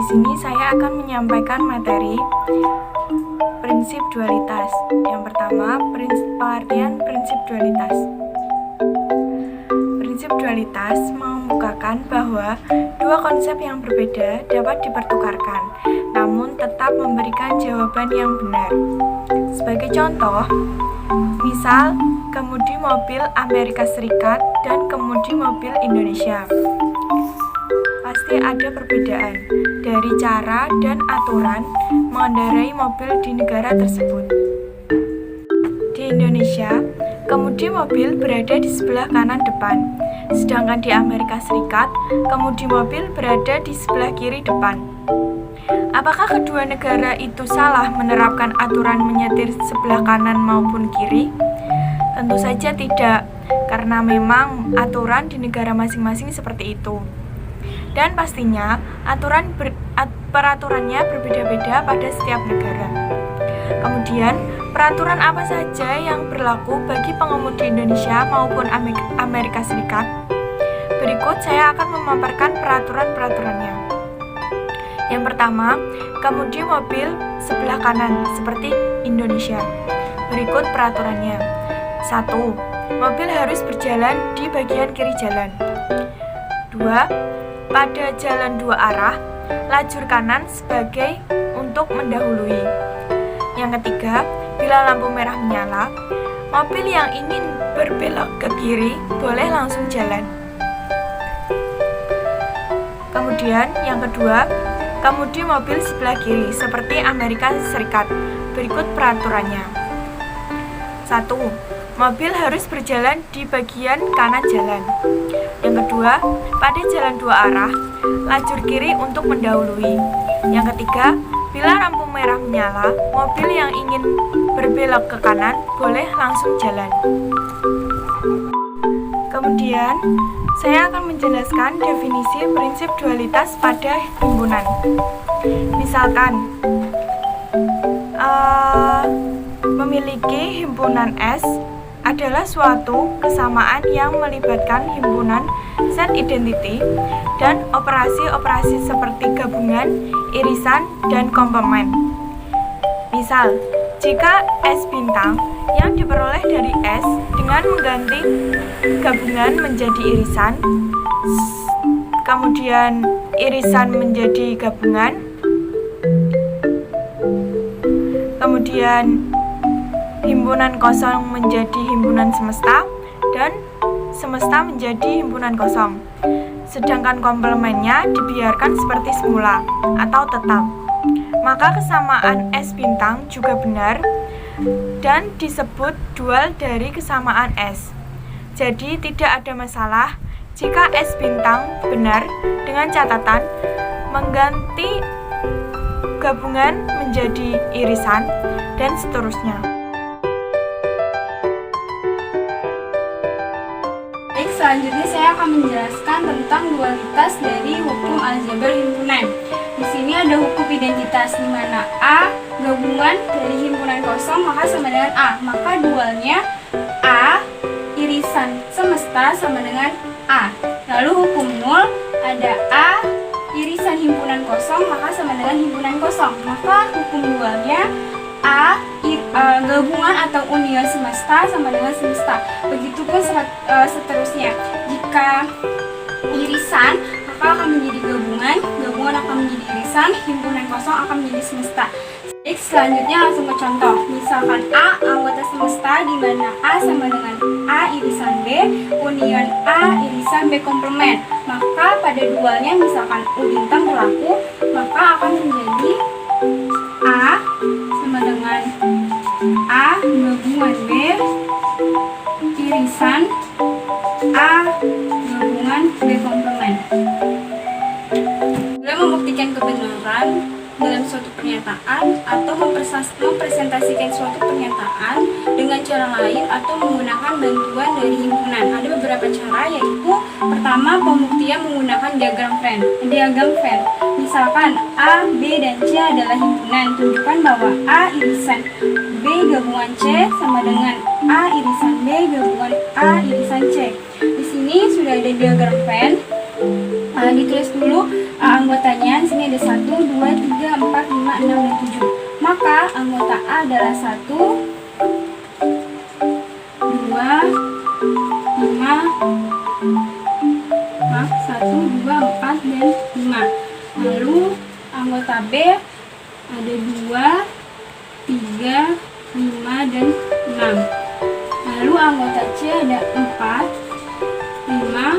sini saya akan menyampaikan materi prinsip dualitas. Yang pertama, pengertian prinsip dualitas. Prinsip dualitas mengemukakan bahwa dua konsep yang berbeda dapat dipertukarkan, namun tetap memberikan jawaban yang benar. Sebagai contoh, misal kemudi mobil Amerika Serikat dan kemudi mobil Indonesia. Pasti ada perbedaan dari cara dan aturan mengendarai mobil di negara tersebut. Di Indonesia, kemudi mobil berada di sebelah kanan depan, sedangkan di Amerika Serikat, kemudi mobil berada di sebelah kiri depan. Apakah kedua negara itu salah menerapkan aturan menyetir sebelah kanan maupun kiri? Tentu saja tidak, karena memang aturan di negara masing-masing seperti itu. Dan pastinya peraturannya berbeda-beda pada setiap negara. Kemudian, peraturan apa saja yang berlaku bagi pengemudi Indonesia maupun Amerika Serikat? Berikut saya akan memaparkan peraturan-peraturannya. Yang pertama, kemudi mobil sebelah kanan seperti Indonesia. Berikut peraturannya. 1. Mobil harus berjalan di bagian kiri jalan. 2. Pada jalan dua arah, lajur kanan sebagai untuk mendahului. Yang ketiga, bila lampu merah menyala, mobil yang ingin berbelok ke kiri boleh langsung jalan. Kemudian yang kedua, kemudi mobil sebelah kiri seperti Amerika Serikat. Berikut peraturannya. 1. Mobil harus berjalan di bagian kanan jalan. Yang kedua, pada jalan dua arah, lajur kiri untuk mendahului. Yang ketiga, bila lampu merah menyala, mobil yang ingin berbelok ke kanan boleh langsung jalan. Kemudian, saya akan menjelaskan definisi prinsip dualitas pada himpunan. Misalkan, memiliki himpunan S adalah suatu kesamaan yang melibatkan himpunan set identity dan operasi-operasi seperti gabungan, irisan, dan komplement. Misal, jika S bintang yang diperoleh dari S dengan mengganti gabungan menjadi irisan, kemudian irisan menjadi gabungan, kemudian himpunan kosong menjadi himpunan semesta, dan semesta menjadi himpunan kosong. Sedangkan komplemennya dibiarkan seperti semula atau tetap. Maka kesamaan S bintang juga benar dan disebut dual dari kesamaan S. Jadi tidak ada masalah jika S bintang benar dengan catatan mengganti gabungan menjadi irisan dan seterusnya. Selanjutnya saya akan menjelaskan tentang dualitas dari hukum aljabar himpunan. Di sini ada hukum identitas di mana A gabungan dari himpunan kosong maka sama dengan A. Maka dualnya A irisan semesta sama dengan A. Lalu hukum nul ada A irisan himpunan kosong maka sama dengan himpunan kosong. Maka hukum dualnya A gabungan atau union semesta sama dengan semesta. Begitupun seterusnya. Jika irisan maka akan menjadi gabungan, gabungan akan menjadi irisan, himpunan kosong akan menjadi semesta. Baik, selanjutnya langsung ke contoh. Misalkan A anggota semesta di mana A sama dengan A irisan B, union A irisan B komplement. Maka pada dualnya misalkan U bintang berlaku, maka akan menjadi A sama dengan A gabungan B irisan A gabungan B komplement. Dalam membuktikan kebenaran dalam suatu pernyataan atau mempresentasikan suatu pernyataan dengan cara lain atau menggunakan bantuan dari himpunan. Ada beberapa cara, yaitu pertama pembuktian menggunakan diagram Venn. Misalkan A, B, dan C adalah himpunan. Tunjukkan bahwa A irisan B gabungan C sama dengan A irisan B gabungan A irisan C. Di sini sudah ada diagram Venn. Ditulis dulu anggotanya. Di sini ada 1, 2, 3, 4, 5, 6, dan 7. Maka anggota A adalah 1, 2, 5, 4, dan 5. Lalu anggota B ada 2, 3, 5, dan 6. Lalu anggota C ada 4, 5,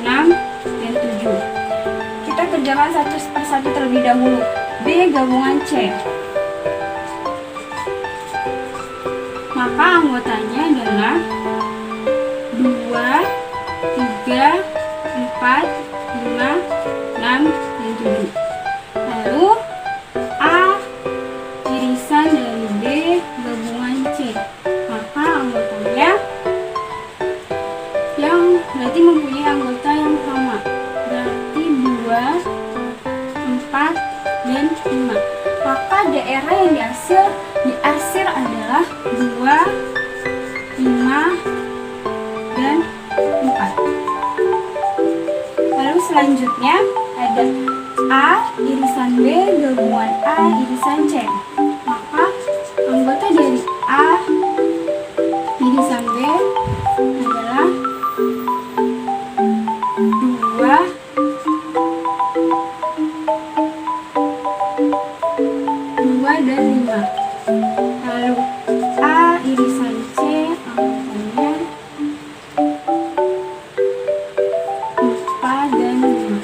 6, dan 7. Kita kerjakan satu persatu terlebih dahulu. B gabungan C. Maka anggotanya adalah 2, 3, 4, 5, 6, dan 7. Lalu A irisan dari B gabungan C. Maka anggotanya yang berarti mempunyai anggota yang sama. Berarti 2, 4, dan 5. Maka daerah yang diarsir adalah 2, 5, dan 4. Lalu selanjutnya ada A irisan B gabungan A irisan C. Maka anggota dari A irisan B adalah 2, 2, dan 5. Lalu A irisan C anggotanya 4 dan 5.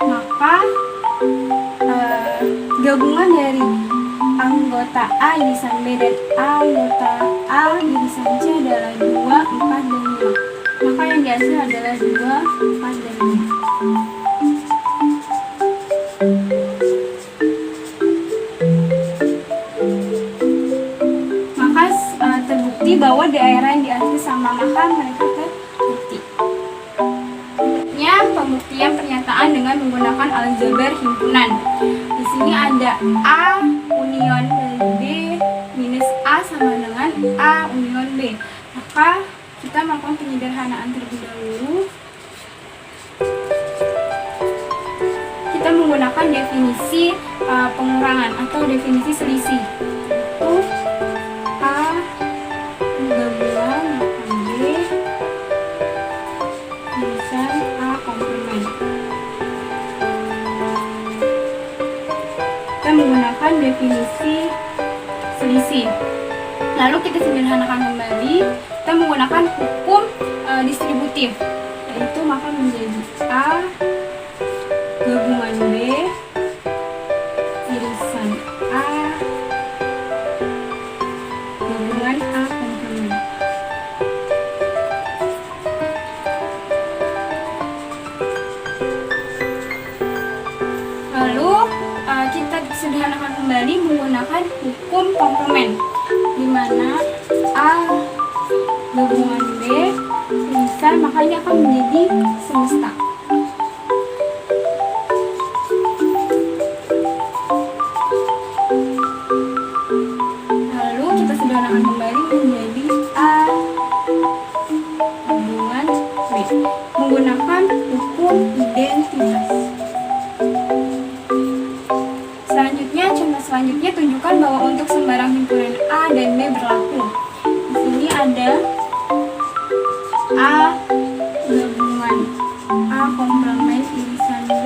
Maka gabungan dari anggota A irisan B dan anggota A irisan C adalah 2, 4, dan 5. Maka yang dihasil adalah 2, 4, dan 5. Maka terbukti bahwa daerah yang diarsir sama, maka mereka terbukti. Berikutnya pembuktian pernyataan dengan menggunakan aljabar himpunan. Di sini ada A union dari B minus A sama dengan A union B. Maka kita melakukan penyederhanaan terlebih dahulu. Kita menggunakan definisi pengurangan atau definisi selisih. Itu A gabungan B irisan A komplement. Kita menggunakan definisi selisih. Lalu kita sederhanakan kembali. Kita menggunakan hukum distributif, yaitu maka menjadi A gabungan B irisan A gabungan A komplement. Lalu kita sederhanakan kembali menggunakan hukum komplement, di mana A gabungan B irisan, maka ini akan menjadi semesta. Lalu kita sederhanakan kembali menjadi A gabungan B menggunakan hukum identitas. Contoh selanjutnya tunjukkan bahwa untuk sembarang himpunan A dan B berlaku. Di sini ada A gabungan A komplement irisan B.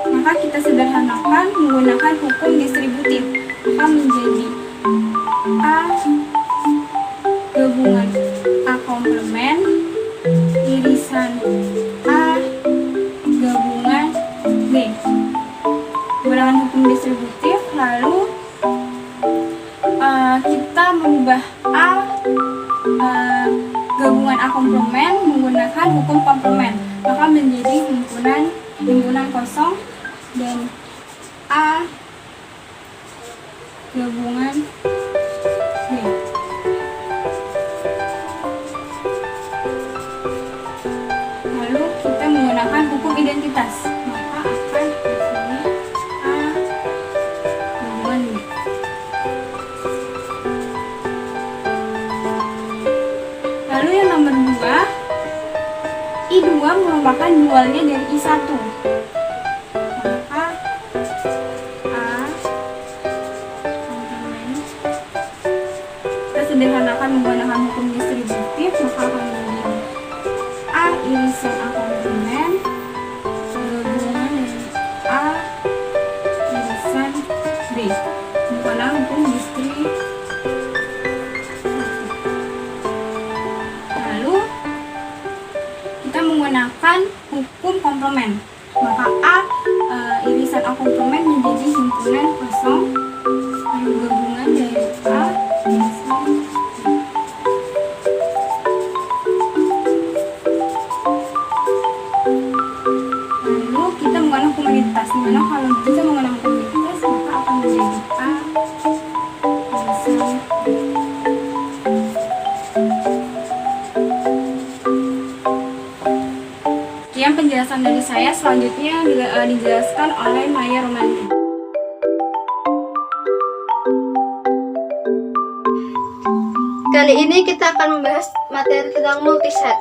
Maka kita sederhanakan menggunakan hukum distributif. Maka menjadi A gabungan A komplement irisan A gabungan B. Menggunakan hukum distributif, lalu kita mengubah A gabungan A komplement menggunakan hukum komplement, maka menjadi himpunan kosong dan A gabungan B. Lalu kita menggunakan hukum identitas, maka akan di sini A gabungan B. Lalu yang nomor 2, I2 merupakan dualnya dari I1. Maka A komplement, kita sederhanakan menggunakan hukum distributif, maka akan menjadi A irisan A komplement gabungan dari A irisan B. Bukanlah hukum distributif. Lalu kita menggunakan hukum komplement, maka A irisan A komplement menjadi himpunan kosong gabungan dari A irisan B. Lalu kita menggunakan hukum identitas, dimana kalau bisa menggunakan hukum identitas maka akan menjadi A irisan B. Sekian penjelasan dari saya, selanjutnya dijelaskan oleh Maya Romanti. Kali ini kita akan membahas materi tentang multiset.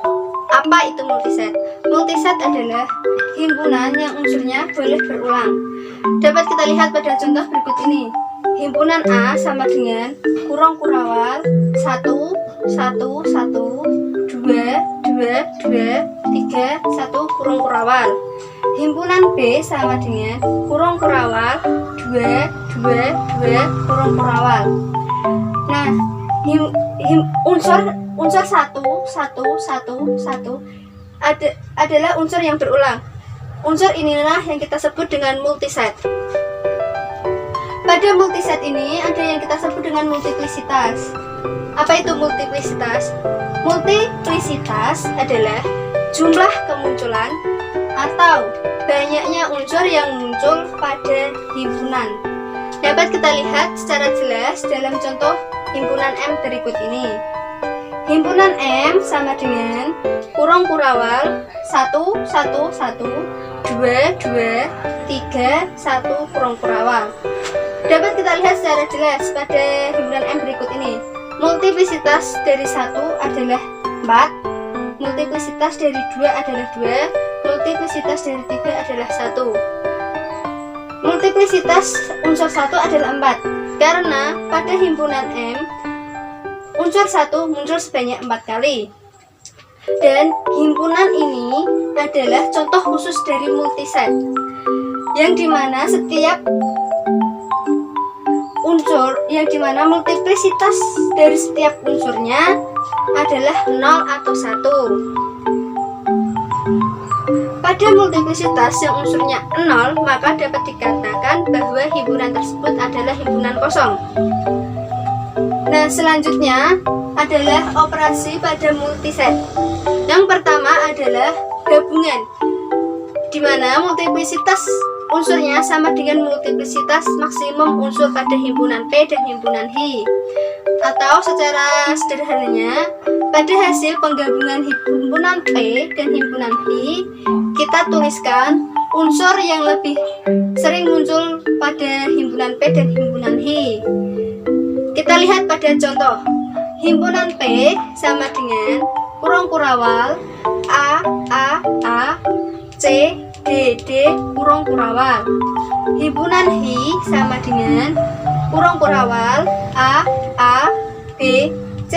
Apa itu multiset? Multiset adalah himpunan yang unsurnya boleh berulang. Dapat kita lihat pada contoh berikut ini. Himpunan A sama dengan kurung kurawal 1, 1, 1, 2, 2, 2, 3, 1 kurung kurawal. Himpunan B sama dengan kurung kurawal 2, 2, 2 kurung kurawal. Nah, unsur 1, 1, 1, 1 adalah unsur yang berulang. Unsur inilah yang kita sebut dengan multiset. Pada multiset ini ada yang kita sebut dengan multiplisitas. Apa itu multiplisitas? Multiplisitas adalah jumlah kemunculan atau banyaknya unsur yang muncul pada himpunan. Dapat kita lihat secara jelas dalam contoh himpunan M berikut ini. Himpunan M sama dengan kurung kurawal 1, 1, 1, 2, 2, 3, 1 kurung kurawal. Dapat kita lihat secara jelas pada himpunan M berikut ini. Multiplisitas dari 1 adalah 4, multiplisitas dari 2 adalah 2, multiplisitas dari 3 adalah 1. Multiplisitas unsur 1 adalah 4, karena pada himpunan M, unsur 1 muncul sebanyak 4 kali. Dan himpunan ini adalah contoh khusus dari multiset, yang dimana setiap unsur, yang dimana multiplisitas dari setiap unsurnya adalah 0 atau 1. Pada multiplisitas yang unsurnya 0, maka dapat dikatakan bahwa himpunan tersebut adalah himpunan kosong. Nah, selanjutnya adalah operasi pada multiset. Yang pertama adalah gabungan, di mana multiplisitas unsurnya sama dengan multiplisitas maksimum unsur pada himpunan P dan himpunan H. Atau secara sederhananya, pada hasil penggabungan himpunan P dan himpunan H, kita tuliskan unsur yang lebih sering muncul pada himpunan P dan himpunan H. Kita lihat pada contoh. Himpunan P sama dengan kurung kurawal A, C, D kurung kurawal. Himpunan H sama dengan kurung kurawal A, B, C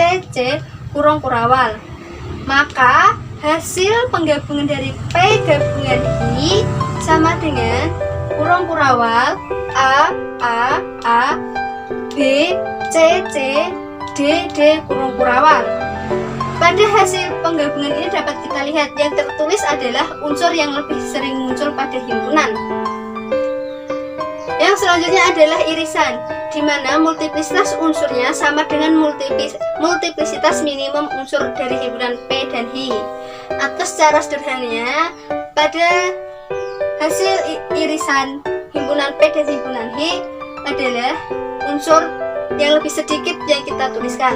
kurung kurawal. Maka hasil penggabungan dari P gabungan I sama dengan kurung kurawal A, B, C, D kurung kurawal. Pada hasil penggabungan ini dapat kita lihat yang tertulis adalah unsur yang lebih sering muncul pada himpunan. Yang selanjutnya adalah irisan, di mana multiplisitas unsurnya sama dengan multiplisitas minimum unsur dari himpunan P dan H. Atau secara sederhananya, pada hasil irisan himpunan P dan himpunan H adalah unsur yang lebih sedikit yang kita tuliskan.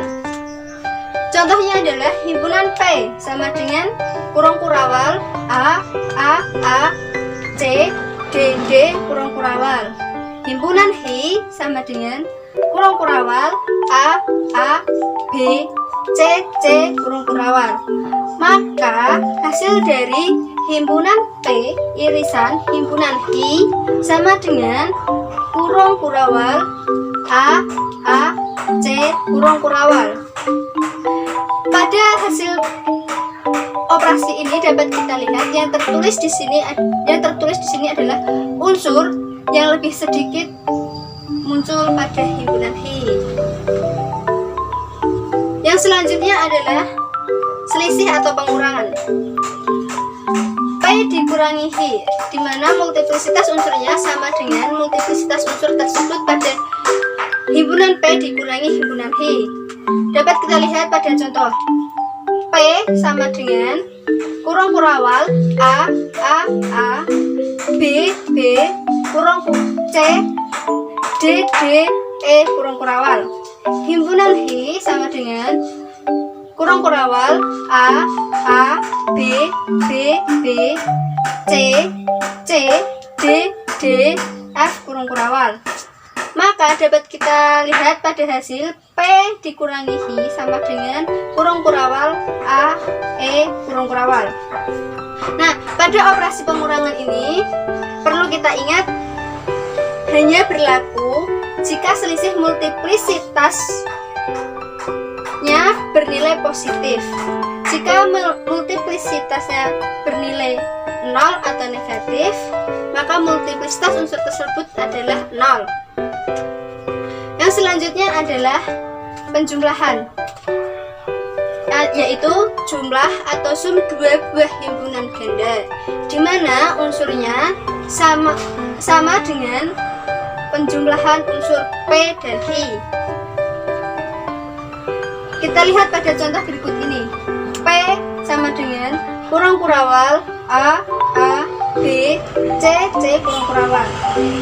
Contohnya adalah himpunan P sama dengan kurung kurawal A, C, D kurung kurawal. Himpunan H sama dengan kurung kurawal A, B, C kurung kurawal. Maka hasil dari himpunan P irisan himpunan I sama dengan kurung kurawal A C kurung kurawal. Pada hasil operasi ini dapat kita lihat yang tertulis di sini adalah unsur yang lebih sedikit muncul pada himpunan Hi. Yang selanjutnya adalah selisih atau pengurangan. P dikurangi Hi, di mana multiplisitas unsurnya sama dengan multiplisitas unsur tersebut pada himpunan P dikurangi himpunan Hi. Dapat kita lihat pada contoh. P sama dengan kurung kurawal A, B, kurung C, D, E kurung kurawal. Himpunan Hi sama dengan kurung kurawal A, B, C, D, F kurung kurawal. Maka dapat kita lihat pada hasil P dikurangi Hi sama dengan kurung kurawal A, E kurung kurawal. Nah, pada operasi pengurangan ini perlu kita ingat hanya berlaku jika selisih multiplisitasnya bernilai positif. Jika multiplisitasnya bernilai 0 atau negatif, maka multiplisitas unsur tersebut adalah 0. Yang selanjutnya adalah penjumlahan, yaitu jumlah atau sum dua buah himpunan ganda, di mana unsurnya sama dengan penjumlahan unsur P dan Hi. Kita lihat pada contoh berikut ini. P sama dengan kurung kurawal A, B, C kurung kurawal,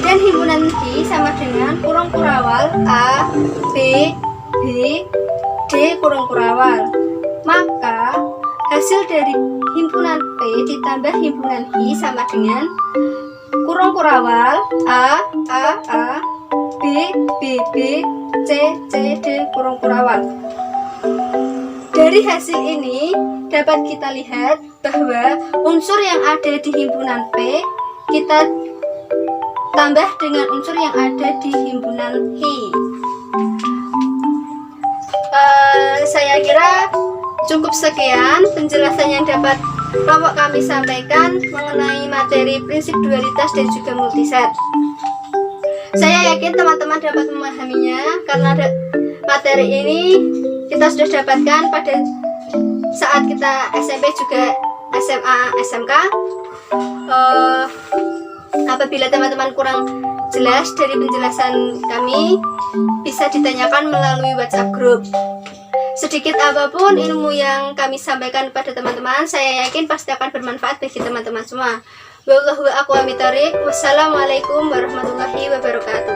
dan himpunan Hi sama dengan kurung kurawal A, B, D kurung kurawal. Maka hasil dari himpunan P ditambah himpunan Hi sama dengan kurung kurawal A, B, C, D kurung kurawal. Dari hasil ini dapat kita lihat bahwa unsur yang ada di himpunan P kita tambah dengan unsur yang ada di himpunan Hi. Saya kira cukup sekian penjelasan yang dapat kelompok kami sampaikan mengenai materi prinsip dualitas dan juga multiset. Saya yakin teman-teman dapat memahaminya karena materi ini kita sudah dapatkan pada saat kita SMP juga SMA, SMK. Apabila teman-teman kurang jelas dari penjelasan kami, bisa ditanyakan melalui WhatsApp group. Sedikit apapun ilmu yang kami sampaikan kepada teman-teman, saya yakin pasti akan bermanfaat bagi teman-teman semua. Wallahu a'lam bishawab. Wassalamualaikum warahmatullahi wabarakatuh.